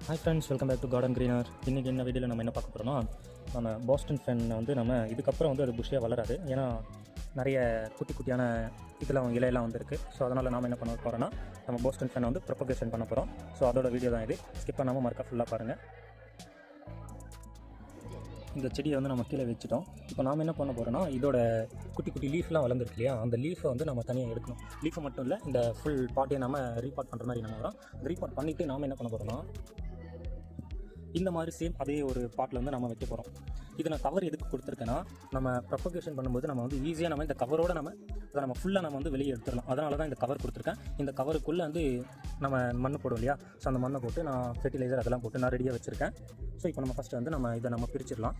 Hi friends, welcome back to garden greener. இன்றைக்கி என்ன வீடியோவில் நம்ம என்ன பார்க்க போகிறோம்னா, நம்ம பாஸ்டன் ஃபென்னை வந்து நம்ம இதுக்கப்புறம் வந்து அது புஷ்ஷியாக வளராது. ஏன்னா நிறைய குட்டி குட்டியான இதெல்லாம் இலையெல்லாம் வந்துருக்கு. ஸோ அதனால் நாம் என்ன பண்ண போகிறோன்னா, நம்ம பாஸ்டன் ஃபென்னை வந்து ப்ரொபகேஷன் பண்ண போகிறோம். ஸோ அதோட வீடியோ தான் இது. ஸ்கிப் பண்ணாமல் மறக்க ஃபுல்லாக பாருங்கள். இந்த செடியை வந்து நம்ம கீழே வச்சுட்டோம். இப்போ நாம் என்ன பண்ண போகிறோன்னா, இதோட குட்டி குட்டி லீஃப்லாம் வளர்ந்துருக்கு இல்லையா, அந்த லீஃபை வந்து நம்ம தனியாக எடுக்கணும். லீஃபை மட்டும் இல்லை, இந்த ஃபுல் பாட்டையை நம்ம ரீபாட் பண்ணுற மாதிரி நம்ம வரோம். ரீபாட் பண்ணிவிட்டு நாம் என்ன பண்ண போகிறோன்னா, இந்த மாதிரி சேம் அதே ஒரு பாட்டில் வந்து நம்ம வைக்க போகிறோம். இது நான் கவர் எதுக்கு கொடுத்துருக்கேன்னா, நம்ம ப்ரொபகேஷன் பண்ணும்போது நம்ம வந்து ஈஸியாக நம்ம இந்த கவரோட அதை நம்ம ஃபுல்லாக நம்ம வந்து வெளியே எடுத்துடலாம். அதனால தான் இந்த கவர் கொடுத்துருக்கேன். இந்த கவருக்குள்ளே வந்து நம்ம மண் போடும் இல்லையா, ஸோ அந்த மண்ணை போட்டு நான் ஃபெர்டிலைசர் அதெல்லாம் போட்டு நான் ரெடியாக வச்சுருக்கேன். ஸோ இப்போ நம்ம ஃபஸ்ட்டு வந்து நம்ம இதை நம்ம பிரிச்சிடலாம்.